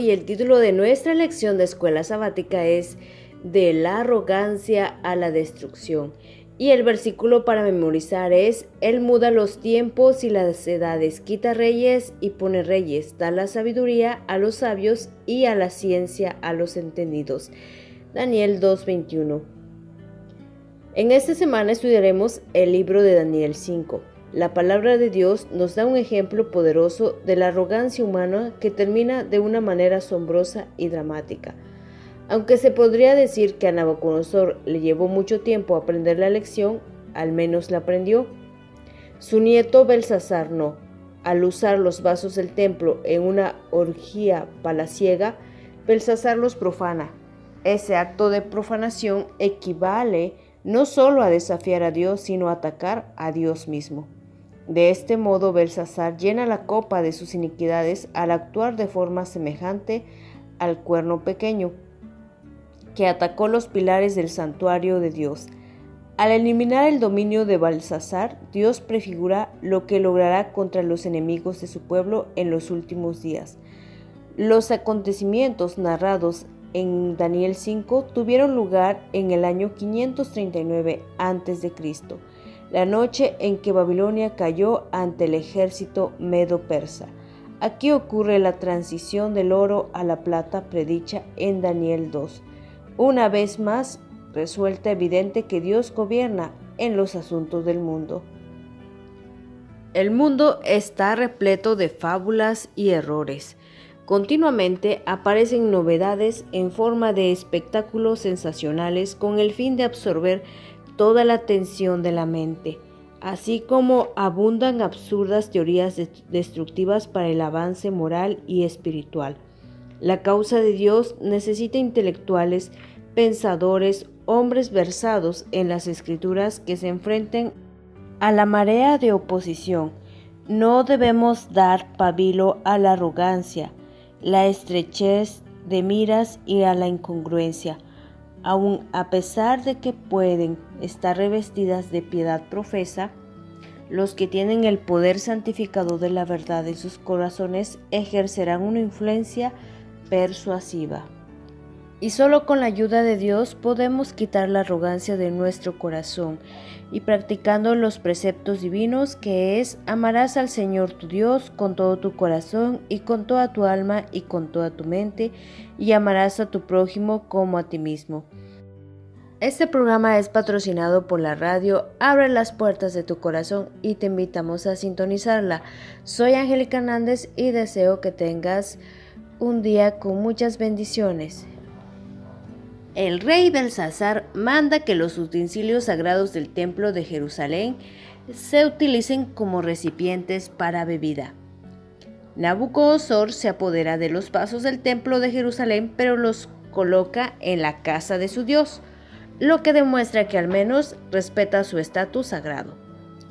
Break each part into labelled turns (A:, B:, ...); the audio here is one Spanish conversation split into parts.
A: Y el título de nuestra lección de escuela sabática es De la arrogancia a la destrucción. Y el versículo para memorizar es: Él muda los tiempos y las edades, quita reyes y pone reyes, da la sabiduría a los sabios y a la ciencia a los entendidos. Daniel 2:21. En esta semana estudiaremos el libro de Daniel 5. La palabra de Dios nos da un ejemplo poderoso de la arrogancia humana que termina de una manera asombrosa y dramática. Aunque se podría decir que a Nabucodonosor le llevó mucho tiempo aprender la lección, al menos la aprendió. Su nieto Belsasar no. Al usar los vasos del templo en una orgía palaciega, Belsasar los profana. Ese acto de profanación equivale no solo a desafiar a Dios, sino a atacar a Dios mismo. De este modo, Belsasar llena la copa de sus iniquidades al actuar de forma semejante al cuerno pequeño, que atacó los pilares del santuario de Dios. Al eliminar el dominio de Belsasar, Dios prefigura lo que logrará contra los enemigos de su pueblo en los últimos días. Los acontecimientos narrados en Daniel 5 tuvieron lugar en el año 539 a.C., la noche en que Babilonia cayó ante el ejército medo-persa. Aquí ocurre la transición del oro a la plata predicha en Daniel 2. Una vez más, resulta evidente que Dios gobierna en los asuntos del mundo. El mundo está repleto de fábulas y errores. Continuamente aparecen novedades en forma de espectáculos sensacionales con el fin de absorber toda la atención de la mente, así como abundan absurdas teorías destructivas para el avance moral y espiritual. La causa de Dios necesita intelectuales, pensadores, hombres versados en las Escrituras que se enfrenten a la marea de oposición. No debemos dar pabilo a la arrogancia, la estrechez de miras y a la incongruencia, aun a pesar de que pueden estar revestidas de piedad profesa. Los que tienen el poder santificador de la verdad en sus corazones ejercerán una influencia persuasiva. Y solo con la ayuda de Dios podemos quitar la arrogancia de nuestro corazón y practicando los preceptos divinos, que es: amarás al Señor tu Dios con todo tu corazón y con toda tu alma y con toda tu mente, y amarás a tu prójimo como a ti mismo. Este programa es patrocinado por la radio Abre las puertas de tu corazón y te invitamos a sintonizarla. Soy Angélica Hernández y deseo que tengas un día con muchas bendiciones. El rey Belsasar manda que los utensilios sagrados del templo de Jerusalén se utilicen como recipientes para bebida. Nabucodonosor se apodera de los vasos del templo de Jerusalén, pero los coloca en la casa de su Dios, lo que demuestra que al menos respeta su estatus sagrado.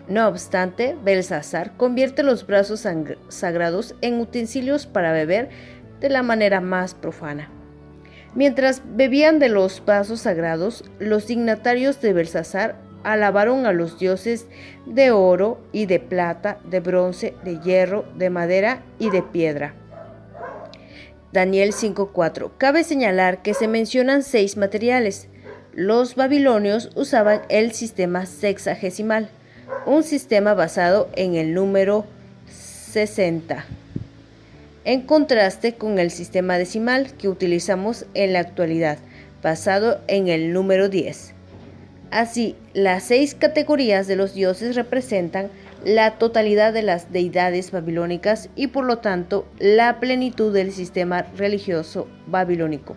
A: No obstante, Belsasar convierte los vasos sagrados en utensilios para beber de la manera más profana. Mientras bebían de los vasos sagrados, los dignatarios de Belsasar alabaron a los dioses de oro y de plata, de bronce, de hierro, de madera y de piedra. Daniel 5:4. Cabe señalar que se mencionan 6 materiales. Los babilonios usaban el sistema sexagesimal, un sistema basado en el número 60. En contraste con el sistema decimal que utilizamos en la actualidad, basado en el número 10. Así, las 6 categorías de los dioses representan la totalidad de las deidades babilónicas y por lo tanto la plenitud del sistema religioso babilónico.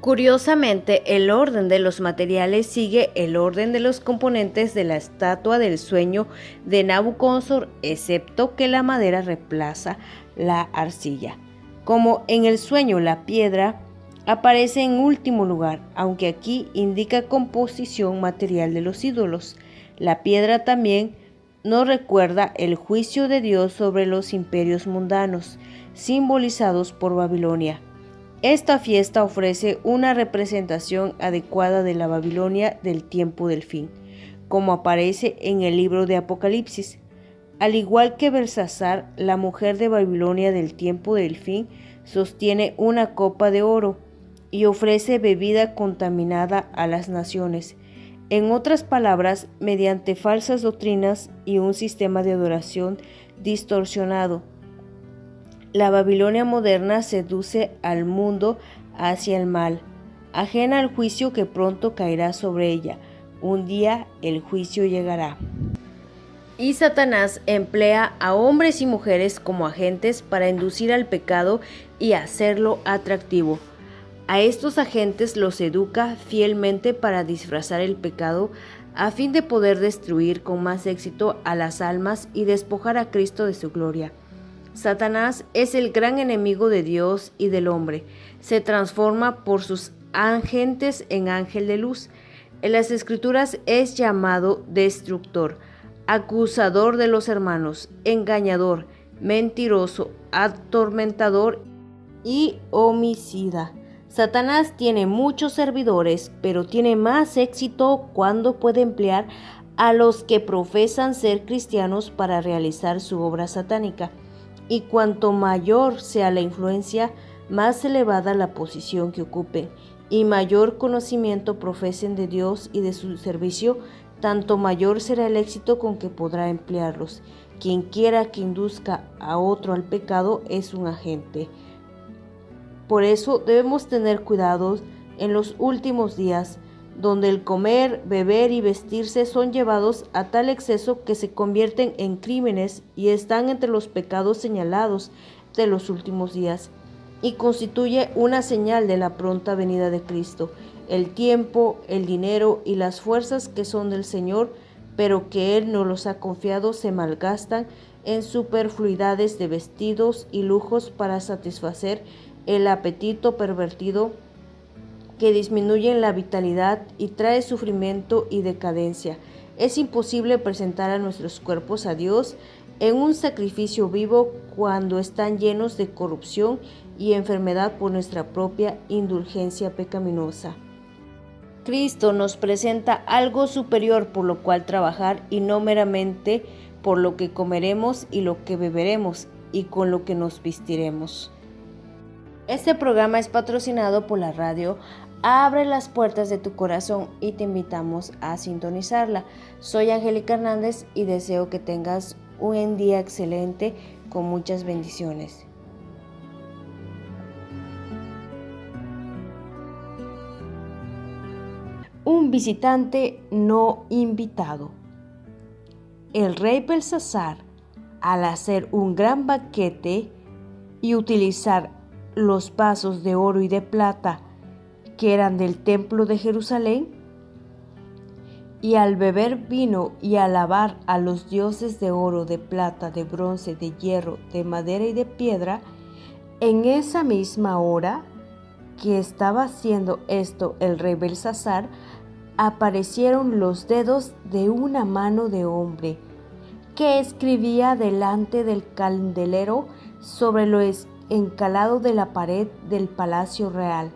A: Curiosamente, el orden de los materiales sigue el orden de los componentes de la estatua del sueño de Nabucodonosor, excepto que la madera reemplaza la arcilla. Como en el sueño la piedra aparece en último lugar, aunque aquí indica composición material de los ídolos. La piedra también nos recuerda el juicio de Dios sobre los imperios mundanos, simbolizados por Babilonia. Esta fiesta ofrece una representación adecuada de la Babilonia del tiempo del fin, como aparece en el libro de Apocalipsis. Al igual que Belsasar, la mujer de Babilonia del tiempo del fin sostiene una copa de oro y ofrece bebida contaminada a las naciones. En otras palabras, mediante falsas doctrinas y un sistema de adoración distorsionado, la Babilonia moderna seduce al mundo hacia el mal, ajena al juicio que pronto caerá sobre ella. Un día el juicio llegará. Y Satanás emplea a hombres y mujeres como agentes para inducir al pecado y hacerlo atractivo. A estos agentes los educa fielmente para disfrazar el pecado a fin de poder destruir con más éxito a las almas y despojar a Cristo de su gloria. Satanás es el gran enemigo de Dios y del hombre. Se transforma por sus agentes en ángel de luz. En las Escrituras es llamado destructor, acusador de los hermanos, engañador, mentiroso, atormentador y homicida. Satanás tiene muchos servidores, pero tiene más éxito cuando puede emplear a los que profesan ser cristianos para realizar su obra satánica. Y cuanto mayor sea la influencia, más elevada la posición que ocupen, y mayor conocimiento profesen de Dios y de su servicio, tanto mayor será el éxito con que podrá emplearlos. Quien quiera que induzca a otro al pecado es un agente. Por eso debemos tener cuidado en los últimos días, donde el comer, beber y vestirse son llevados a tal exceso que se convierten en crímenes y están entre los pecados señalados de los últimos días, y constituye una señal de la pronta venida de Cristo. El tiempo, el dinero y las fuerzas que son del Señor, pero que Él no los ha confiado, se malgastan en superfluidades de vestidos y lujos para satisfacer el apetito pervertido que disminuyen la vitalidad y trae sufrimiento y decadencia. Es imposible presentar a nuestros cuerpos a Dios en un sacrificio vivo cuando están llenos de corrupción y enfermedad por nuestra propia indulgencia pecaminosa. Cristo nos presenta algo superior por lo cual trabajar y no meramente por lo que comeremos y lo que beberemos y con lo que nos vestiremos. Este programa es patrocinado por la radio Abre las puertas de tu corazón y te invitamos a sintonizarla. Soy Angélica Hernández y deseo que tengas un día excelente con muchas bendiciones. Un visitante no invitado. El rey Belsasar, al hacer un gran banquete y utilizar los vasos de oro y de plata que eran del templo de Jerusalén, y al beber vino y alabar a los dioses de oro, de plata, de bronce, de hierro, de madera y de piedra, en esa misma hora que estaba haciendo esto el rey Belsasar, aparecieron los dedos de una mano de hombre que escribía delante del candelero sobre lo encalado de la pared del palacio real,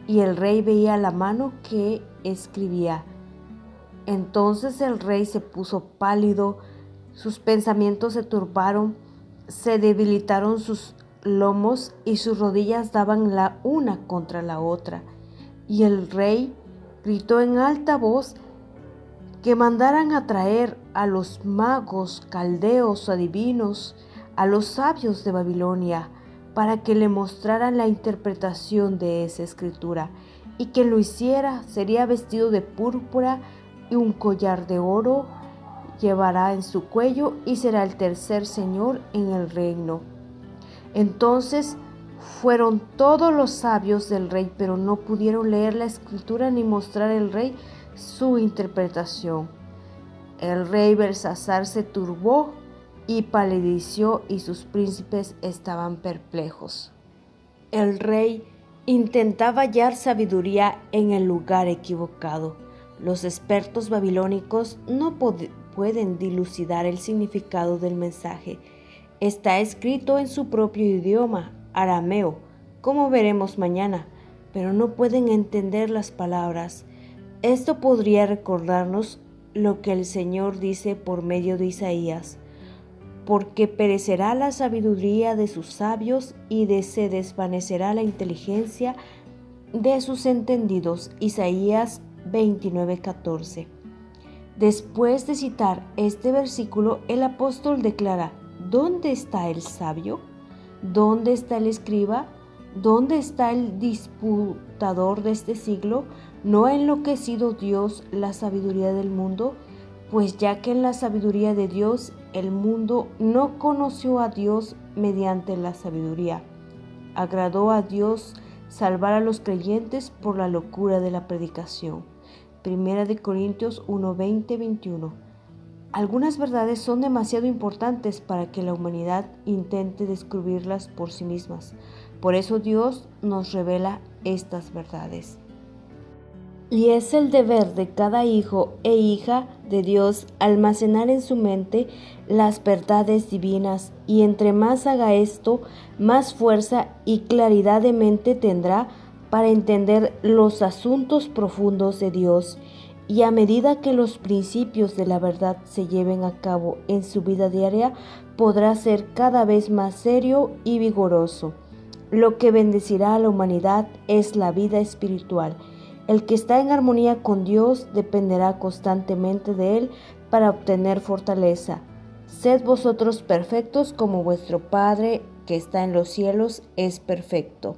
A: y el rey veía la mano que escribía. Entonces el rey se puso pálido, sus pensamientos se turbaron, se debilitaron sus lomos y sus rodillas daban la una contra la otra. Y el rey gritó en alta voz que mandaran a traer a los magos, caldeos, adivinos, a los sabios de Babilonia, para que le mostraran la interpretación de esa escritura, y quien lo hiciera sería vestido de púrpura y un collar de oro llevará en su cuello y será el tercer señor en el reino. Entonces fueron todos los sabios del rey, pero no pudieron leer la escritura ni mostrar al rey su interpretación. El rey Belsasar se turbó y palideció, y sus príncipes estaban perplejos. El rey intentaba hallar sabiduría en el lugar equivocado. Los expertos babilónicos no pueden dilucidar el significado del mensaje. Está escrito en su propio idioma, arameo, como veremos mañana, pero no pueden entender las palabras. Esto podría recordarnos lo que el Señor dice por medio de Isaías. porque perecerá la sabiduría de sus sabios y se desvanecerá la inteligencia de sus entendidos. Isaías 29:14. Después de citar este versículo, el apóstol declara: ¿dónde está el sabio? ¿Dónde está el escriba? ¿Dónde está el disputador de este siglo? ¿No ha enloquecido Dios la sabiduría del mundo? Pues ya que en la sabiduría de Dios el mundo no conoció a Dios mediante la sabiduría, agradó a Dios salvar a los creyentes por la locura de la predicación. Primera de Corintios 1:20-21. Algunas verdades son demasiado importantes para que la humanidad intente descubrirlas por sí mismas. Por eso Dios nos revela estas verdades. Y es el deber de cada hijo e hija de Dios almacenar en su mente las verdades divinas, y entre más haga esto, más fuerza y claridad de mente tendrá para entender los asuntos profundos de Dios. Y a medida que los principios de la verdad se lleven a cabo en su vida diaria, podrá ser cada vez más serio y vigoroso. Lo que bendecirá a la humanidad es la vida espiritual. El que está en armonía con Dios dependerá constantemente de Él para obtener fortaleza. Sed vosotros perfectos como vuestro Padre que está en los cielos es perfecto.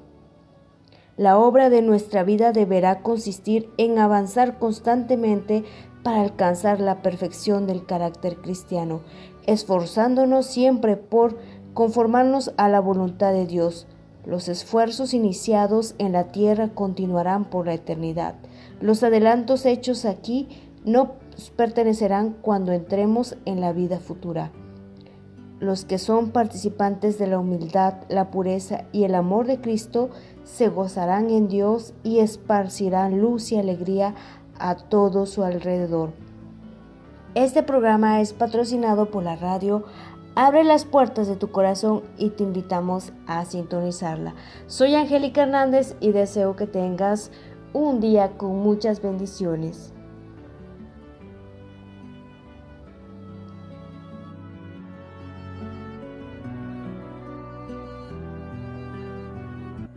A: La obra de nuestra vida deberá consistir en avanzar constantemente para alcanzar la perfección del carácter cristiano, esforzándonos siempre por conformarnos a la voluntad de Dios. Los esfuerzos iniciados en la tierra continuarán por la eternidad. Los adelantos hechos aquí nos pertenecerán cuando entremos en la vida futura. Los que son participantes de la humildad, la pureza y el amor de Cristo se gozarán en Dios y esparcirán luz y alegría a todo su alrededor. Este programa es patrocinado por la radio Abre las puertas de tu corazón y te invitamos a sintonizarla. Soy Angélica Hernández y deseo que tengas un día con muchas bendiciones.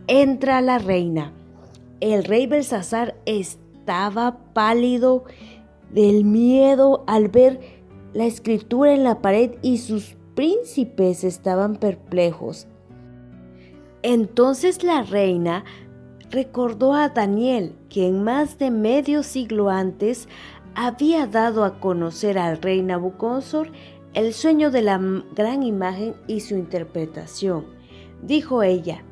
A: Entra la reina. El rey Belsasar estaba pálido del miedo al ver la escritura en la pared y sus príncipes estaban perplejos. Entonces la reina recordó a Daniel, quien más de medio siglo antes había dado a conocer al rey Nabucodonosor el sueño de la gran imagen y su interpretación. Dijo ella: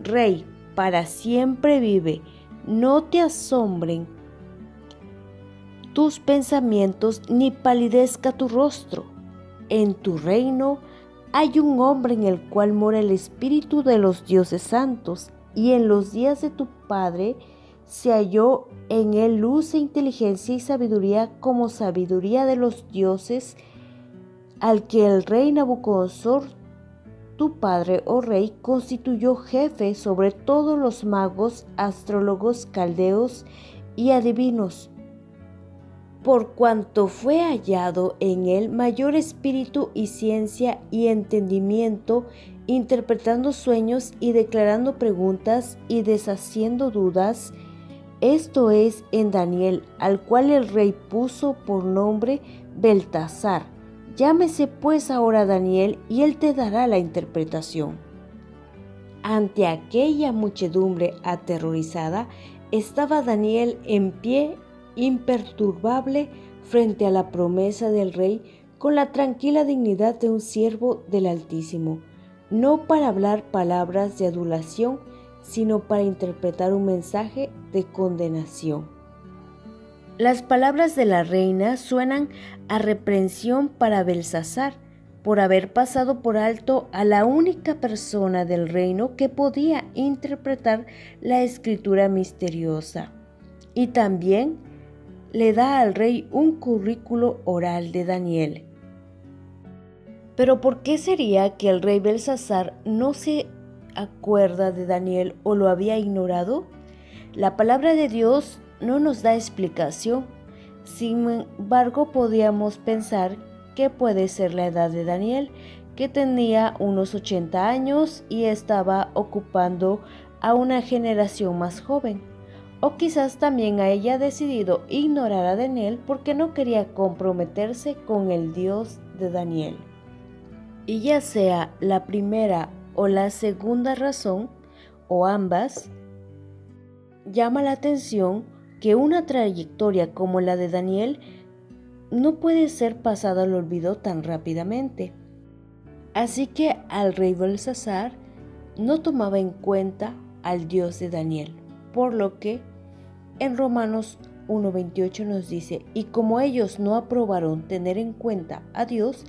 A: Rey, para siempre vive, no te asombren tus pensamientos ni palidezca tu rostro. En tu reino hay un hombre en el cual mora el espíritu de los dioses santos, y en los días de tu padre se halló en él luz e inteligencia y sabiduría como sabiduría de los dioses, al que el rey Nabucodonosor, tu padre, oh rey, constituyó jefe sobre todos los magos, astrólogos, caldeos y adivinos, por cuanto fue hallado en él mayor espíritu y ciencia y entendimiento, interpretando sueños y declarando preguntas y deshaciendo dudas. Esto es en Daniel, al cual el rey puso por nombre Beltasar. Llámese pues ahora Daniel, y él te dará la interpretación. Ante aquella muchedumbre aterrorizada, estaba Daniel en pie, imperturbable frente a la promesa del rey, con la tranquila dignidad de un siervo del Altísimo, no para hablar palabras de adulación, sino para interpretar un mensaje de condenación. Las palabras de la reina suenan a reprensión para Belsasar por haber pasado por alto a la única persona del reino que podía interpretar la escritura misteriosa, y también le da al rey un currículo oral de Daniel. Pero ¿por qué sería que el rey Belsasar no se acuerda de Daniel o lo había ignorado? La palabra de Dios no nos da explicación. Sin embargo, podríamos pensar que puede ser la edad de Daniel, que tenía unos 80 años y estaba ocupando a una generación más joven. O quizás también haya decidido ignorar a Daniel porque no quería comprometerse con el Dios de Daniel. Y ya sea la primera o la segunda razón, o ambas, llama la atención que una trayectoria como la de Daniel no puede ser pasada al olvido tan rápidamente. Así que al rey Belsasar no tomaba en cuenta al Dios de Daniel, por lo que en Romanos 1:28 nos dice: y como ellos no aprobaron tener en cuenta a Dios,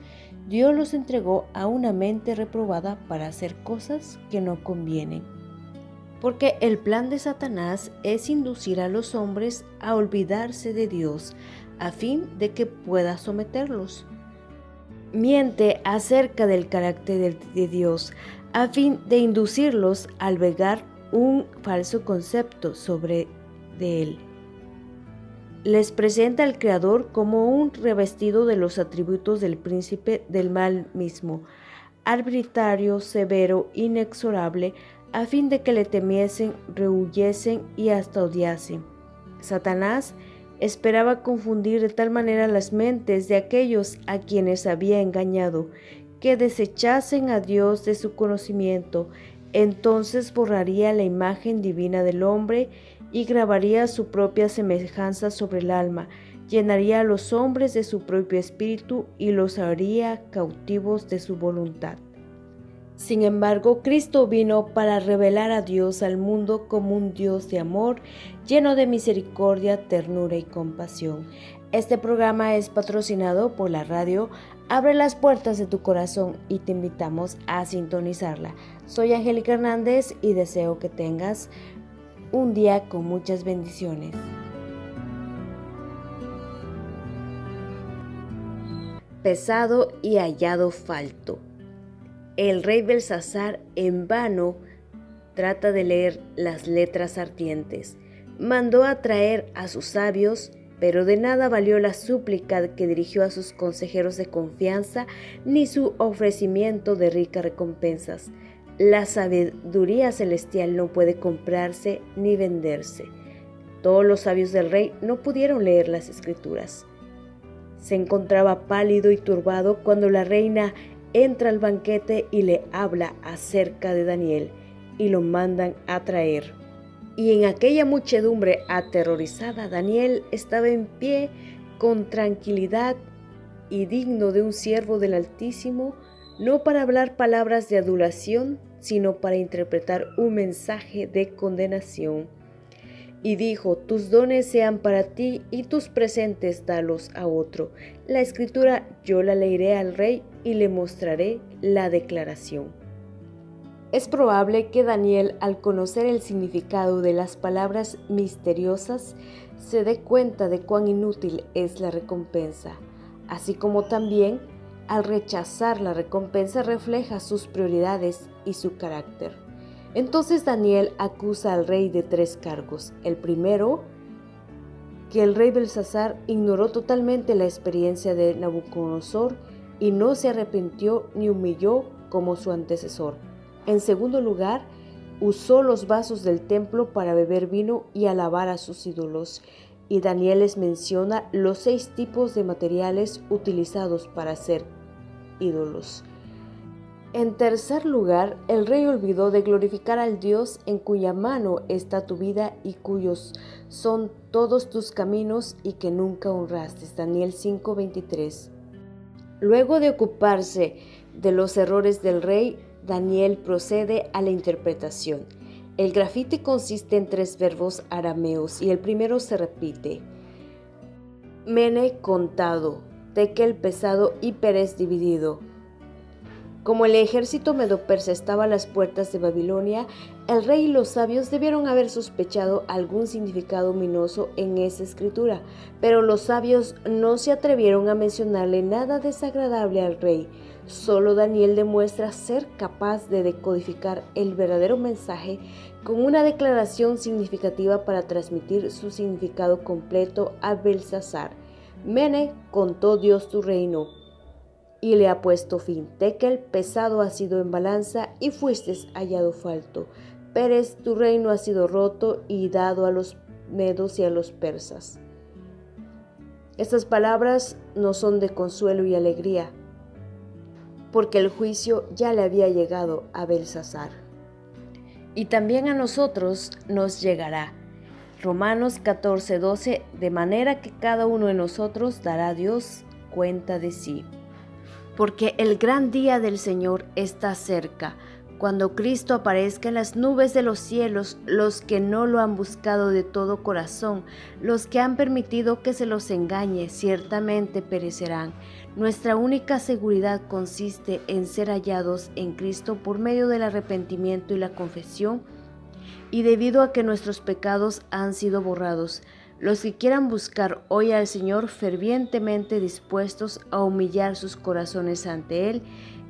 A: Dios los entregó a una mente reprobada para hacer cosas que no convienen. Porque el plan de Satanás es inducir a los hombres a olvidarse de Dios, a fin de que pueda someterlos. Miente acerca del carácter de Dios, a fin de inducirlos a albergar un falso concepto sobre de él. Les presenta al Creador como un revestido de los atributos del príncipe del mal mismo, arbitrario, severo, inexorable, a fin de que le temiesen, rehuyesen y hasta odiasen. Satanás esperaba confundir de tal manera las mentes de aquellos a quienes había engañado, que desechasen a Dios de su conocimiento. Entonces borraría la imagen divina del hombre y grabaría su propia semejanza sobre el alma, llenaría a los hombres de su propio espíritu y los haría cautivos de su voluntad. Sin embargo, Cristo vino para revelar a Dios al mundo como un Dios de amor, lleno de misericordia, ternura y compasión. Este programa es patrocinado por la radio Abre las puertas de tu corazón y te invitamos a sintonizarla. Soy Angélica Hernández y deseo que tengas un día con muchas bendiciones. Pesado y hallado falto. El rey Belsasar en vano trata de leer las letras ardientes. Mandó a traer a sus sabios, pero de nada valió la súplica que dirigió a sus consejeros de confianza, ni su ofrecimiento de ricas recompensas. La sabiduría celestial no puede comprarse ni venderse. Todos los sabios del rey no pudieron leer las escrituras. Se encontraba pálido y turbado cuando la reina entra al banquete y le habla acerca de Daniel, y lo mandan a traer. Y en aquella muchedumbre aterrorizada, Daniel estaba en pie con tranquilidad y digno de un siervo del Altísimo, no para hablar palabras de adulación, sino para interpretar un mensaje de condenación. Y dijo: tus dones sean para ti y tus presentes dalos a otro. La escritura yo la leeré al rey y le mostraré la declaración. Es probable que Daniel, al conocer el significado de las palabras misteriosas, se dé cuenta de cuán inútil es la recompensa, así como también al rechazar la recompensa refleja sus prioridades y su carácter. Entonces Daniel acusa al rey de 3 cargos. El primero, que el rey Belsasar ignoró totalmente la experiencia de Nabucodonosor y no se arrepintió ni humilló como su antecesor. En segundo lugar, usó los vasos del templo para beber vino y alabar a sus ídolos. Y Daniel les menciona los 6 tipos de materiales utilizados para hacer ídolos. En tercer lugar, el rey olvidó de glorificar al Dios en cuya mano está tu vida y cuyos son todos tus caminos y que nunca honraste. Daniel 5:23. Luego de ocuparse de los errores del rey, Daniel procede a la interpretación. El grafite consiste en 3 verbos arameos y el primero se repite: mene contado, tekel pesado y peres dividido. Como el ejército medo-persa estaba a las puertas de Babilonia, el rey y los sabios debieron haber sospechado algún significado ominoso en esa escritura, pero los sabios no se atrevieron a mencionarle nada desagradable al rey. Solo Daniel demuestra ser capaz de decodificar el verdadero mensaje con una declaración significativa para transmitir su significado completo a Belsasar. Mene, contó Dios tu reino, y le ha puesto fin. Tekel, pesado has sido en balanza y fuiste hallado falto. Peres, tu reino ha sido roto y dado a los medos y a los persas. Estas palabras no son de consuelo y alegría, porque el juicio ya le había llegado a Belsasar. Y también a nosotros nos llegará. Romanos 14:12, de manera que cada uno de nosotros dará a Dios cuenta de sí. Porque el gran día del Señor está cerca, cuando Cristo aparezca en las nubes de los cielos. Los que no lo han buscado de todo corazón, los que han permitido que se los engañe, ciertamente perecerán. Nuestra única seguridad consiste en ser hallados en Cristo por medio del arrepentimiento y la confesión, y debido a que nuestros pecados han sido borrados. Los que quieran buscar hoy al Señor fervientemente dispuestos a humillar sus corazones ante Él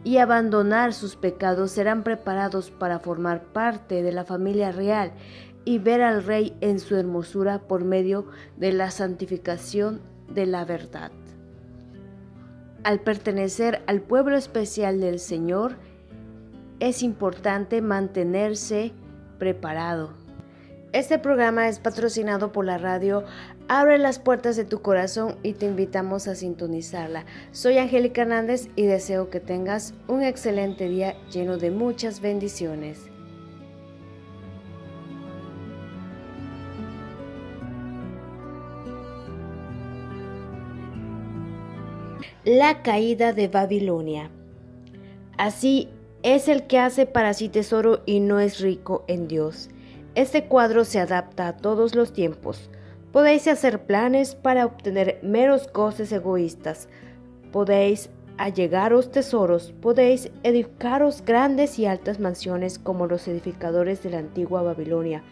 A: y abandonar sus pecados serán preparados para formar parte de la familia real y ver al Rey en su hermosura por medio de la santificación de la verdad. Al pertenecer al pueblo especial del Señor, es importante mantenerse preparado. Este programa es patrocinado por la radio Abre las puertas de tu corazón y te invitamos a sintonizarla. Soy Angélica Hernández y deseo que tengas un excelente día lleno de muchas bendiciones. La caída de Babilonia. Así es el que hace para sí tesoro y no es rico en Dios. Este cuadro se adapta a todos los tiempos. Podéis hacer planes para obtener meros goces egoístas. Podéis allegaros tesoros. Podéis edificaros grandes y altas mansiones como los edificadores de la antigua Babilonia.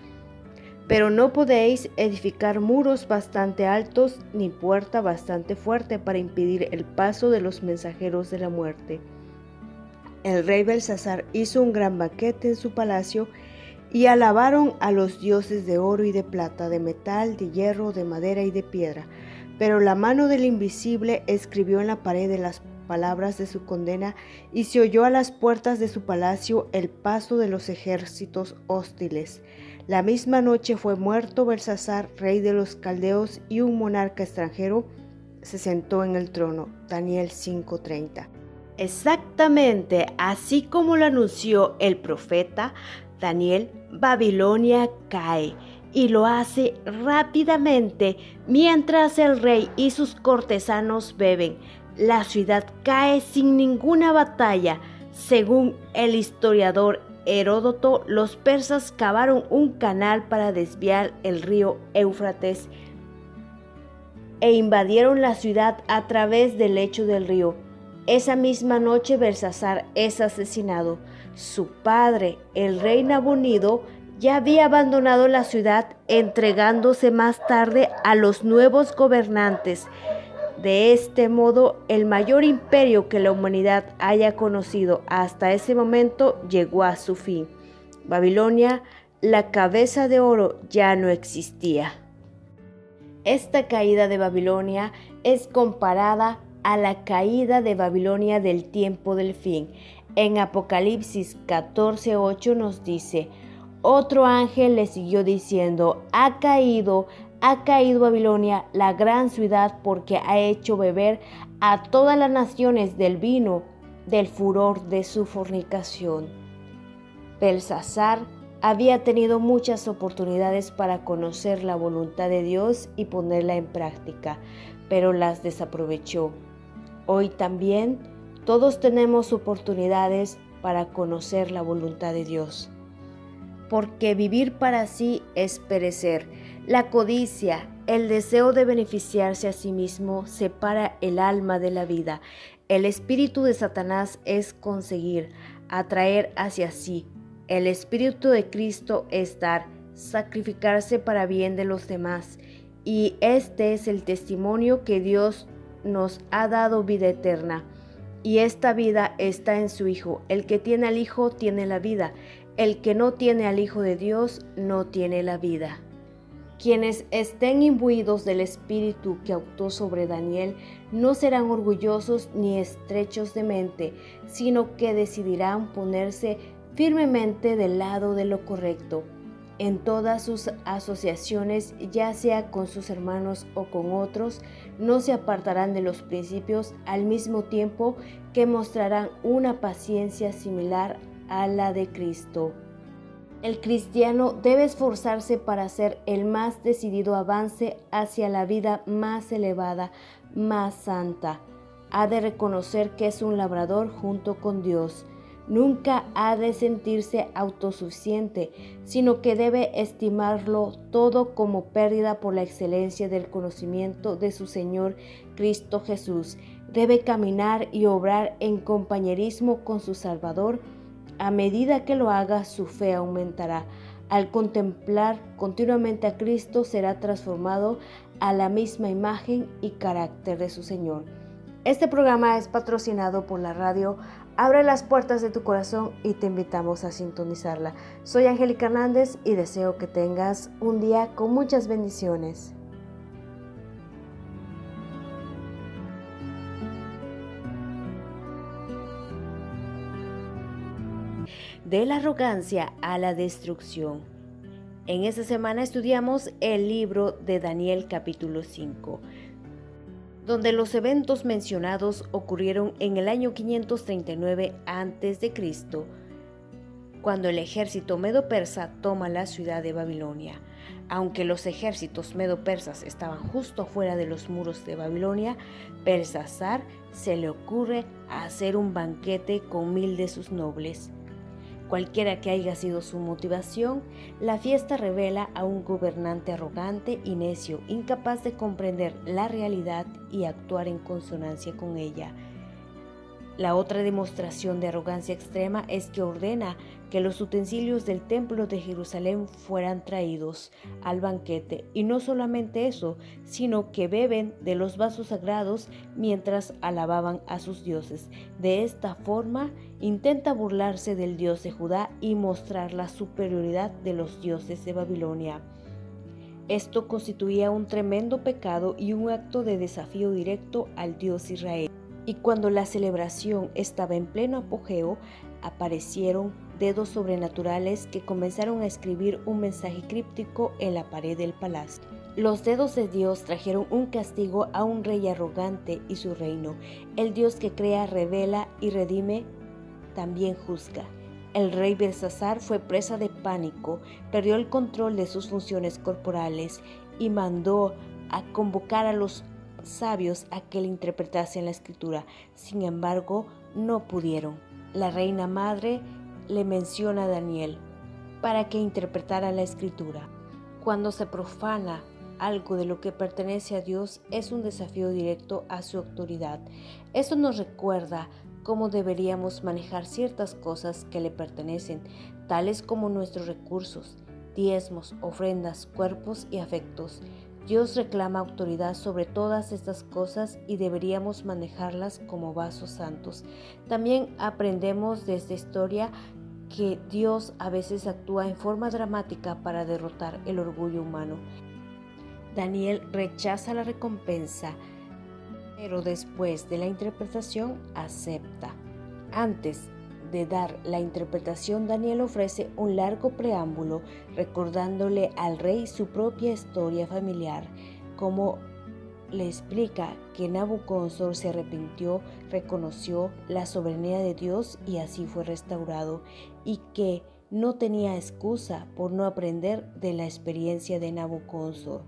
A: Pero no podéis edificar muros bastante altos ni puerta bastante fuerte para impedir el paso de los mensajeros de la muerte. El rey Belsasar hizo un gran banquete en su palacio y alabaron a los dioses de oro y de plata, de metal, de hierro, de madera y de piedra. Pero la mano del invisible escribió en la pared de las palabras de su condena y se oyó a las puertas de su palacio el paso de los ejércitos hostiles. La misma noche fue muerto Belsasar, rey de los caldeos, y un monarca extranjero se sentó en el trono. Daniel 5:30. Exactamente así como lo anunció el profeta Daniel, Babilonia cae, y lo hace rápidamente mientras el rey y sus cortesanos beben. La ciudad cae sin ninguna batalla. Según el historiador Heródoto, los persas cavaron un canal para desviar el río Éufrates e invadieron la ciudad a través del lecho del río. Esa misma noche Belsasar es asesinado. Su padre, el rey Nabonido, ya había abandonado la ciudad, entregándose más tarde a los nuevos gobernantes. De este modo, el mayor imperio que la humanidad haya conocido hasta ese momento llegó a su fin. Babilonia, la cabeza de oro, ya no existía. Esta caída de Babilonia es comparada a la caída de Babilonia del tiempo del fin. En Apocalipsis 14:8 nos dice: otro ángel le siguió diciendo: ha caído Babilonia, la gran ciudad, porque ha hecho beber a todas las naciones del vino del furor de su fornicación. Belsasar había tenido muchas oportunidades para conocer la voluntad de Dios y ponerla en práctica, pero las desaprovechó. Hoy también todos tenemos oportunidades para conocer la voluntad de Dios, porque vivir para sí es perecer. La codicia, el deseo de beneficiarse a sí mismo, separa el alma de la vida. El espíritu de Satanás es conseguir, atraer hacia sí. El espíritu de Cristo es dar, sacrificarse para bien de los demás. Y este es el testimonio que Dios nos ha dado vida eterna. Y esta vida está en su Hijo. El que tiene al Hijo tiene la vida. El que no tiene al Hijo de Dios no tiene la vida. Quienes estén imbuidos del espíritu que actuó sobre Daniel no serán orgullosos ni estrechos de mente, sino que decidirán ponerse firmemente del lado de lo correcto. En todas sus asociaciones, ya sea con sus hermanos o con otros, no se apartarán de los principios, al mismo tiempo que mostrarán una paciencia similar a la de Cristo. El cristiano debe esforzarse para hacer el más decidido avance hacia la vida más elevada, más santa. Ha de reconocer que es un labrador junto con Dios. Nunca ha de sentirse autosuficiente, sino que debe estimarlo todo como pérdida por la excelencia del conocimiento de su Señor Cristo Jesús. Debe caminar y obrar en compañerismo con su Salvador. A medida que lo haga, su fe aumentará. Al contemplar continuamente a Cristo, será transformado a la misma imagen y carácter de su Señor. Este programa es patrocinado por la radio Abre las puertas de tu corazón y te invitamos a sintonizarla. Soy Angélica Hernández y deseo que tengas un día con muchas bendiciones. De la arrogancia a la destrucción. En esta semana estudiamos el libro de Daniel capítulo 5, donde los eventos mencionados ocurrieron en el año 539 a.C., cuando el ejército medo-persa toma la ciudad de Babilonia. Aunque los ejércitos medo-persas estaban justo fuera de los muros de Babilonia, Belsasar se le ocurre hacer un banquete con 1000 de sus nobles. Cualquiera que haya sido su motivación, la fiesta revela a un gobernante arrogante y necio, incapaz de comprender la realidad y actuar en consonancia con ella. La otra demostración de arrogancia extrema es que ordena que los utensilios del templo de Jerusalén fueran traídos al banquete, y no solamente eso, sino que beben de los vasos sagrados mientras alababan a sus dioses. De esta forma, intenta burlarse del Dios de Judá y mostrar la superioridad de los dioses de Babilonia. Esto constituía un tremendo pecado y un acto de desafío directo al Dios Israel. Y cuando la celebración estaba en pleno apogeo, aparecieron dedos sobrenaturales que comenzaron a escribir un mensaje críptico en la pared del palacio. Los dedos de Dios trajeron un castigo a un rey arrogante y su reino. El Dios que crea, revela y redime, también juzga. El rey Belsasar fue presa de pánico, perdió el control de sus funciones corporales y mandó a convocar a los sabios a que le interpretasen la escritura. Sin embargo, no pudieron. La reina madre le menciona a Daniel para que interpretara la escritura. Cuando se profana algo de lo que pertenece a Dios, es un desafío directo a su autoridad. Esto nos recuerda cómo deberíamos manejar ciertas cosas que le pertenecen, tales como nuestros recursos, diezmos, ofrendas, cuerpos y afectos. Dios reclama autoridad sobre todas estas cosas y deberíamos manejarlas como vasos santos. También aprendemos de esta historia que Dios a veces actúa en forma dramática para derrotar el orgullo humano. Daniel rechaza la recompensa, pero después de la interpretación acepta. Antes de dar la interpretación, Daniel ofrece un largo preámbulo recordándole al rey su propia historia familiar, como le explica que Nabucodonosor se arrepintió, reconoció la soberanía de Dios y así fue restaurado, y que no tenía excusa por no aprender de la experiencia de Nabucodonosor.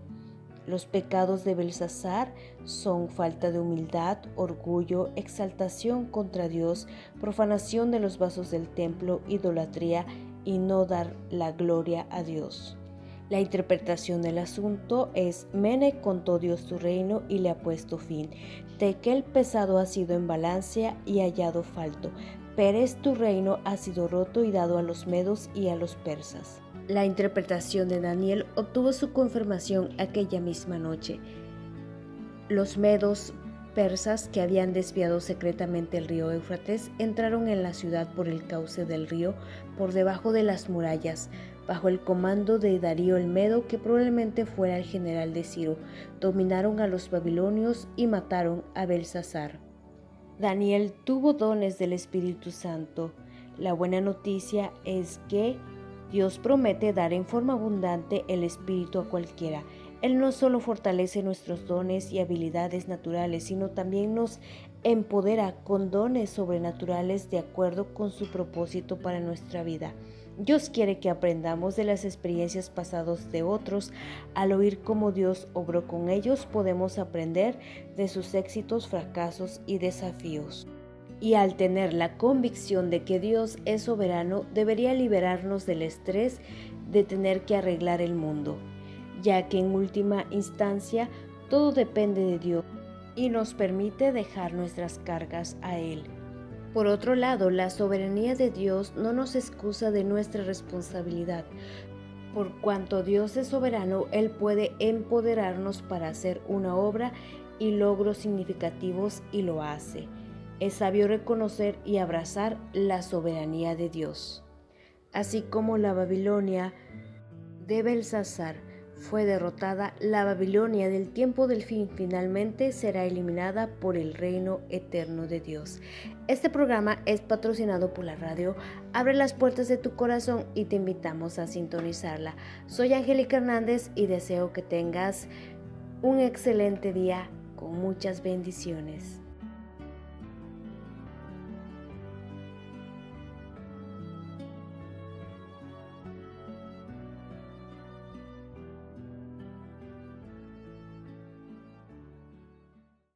A: Los pecados de Belsasar son falta de humildad, orgullo, exaltación contra Dios, profanación de los vasos del templo, idolatría y no dar la gloria a Dios. La interpretación del asunto es: Mene contó Dios tu reino y le ha puesto fin. Tekel pesado ha sido en balanza y hallado falto. Peres tu reino ha sido roto y dado a los medos y a los persas. La interpretación de Daniel obtuvo su confirmación aquella misma noche. Los medos persas, que habían desviado secretamente el río Éufrates, entraron en la ciudad por el cauce del río, por debajo de las murallas, bajo el comando de Darío el Medo, que probablemente fuera el general de Ciro, dominaron a los babilonios y mataron a Belsasar. Daniel tuvo dones del Espíritu Santo. La buena noticia es que Dios promete dar en forma abundante el Espíritu a cualquiera. Él no solo fortalece nuestros dones y habilidades naturales, sino también nos empodera con dones sobrenaturales de acuerdo con su propósito para nuestra vida. Dios quiere que aprendamos de las experiencias pasadas de otros. Al oír cómo Dios obró con ellos, podemos aprender de sus éxitos, fracasos y desafíos. Y al tener la convicción de que Dios es soberano, debería liberarnos del estrés de tener que arreglar el mundo, ya que en última instancia todo depende de Dios y nos permite dejar nuestras cargas a Él. Por otro lado, la soberanía de Dios no nos excusa de nuestra responsabilidad. Por cuanto Dios es soberano, Él puede empoderarnos para hacer una obra y logros significativos, y lo hace. Es sabio reconocer y abrazar la soberanía de Dios. Así como la Babilonia de Belsasar fue derrotada, la Babilonia del tiempo del fin finalmente será eliminada por el reino eterno de Dios. Este programa es patrocinado por la radio Abre las puertas de tu corazón y te invitamos a sintonizarla. Soy Angélica Hernández y deseo que tengas un excelente día con muchas bendiciones.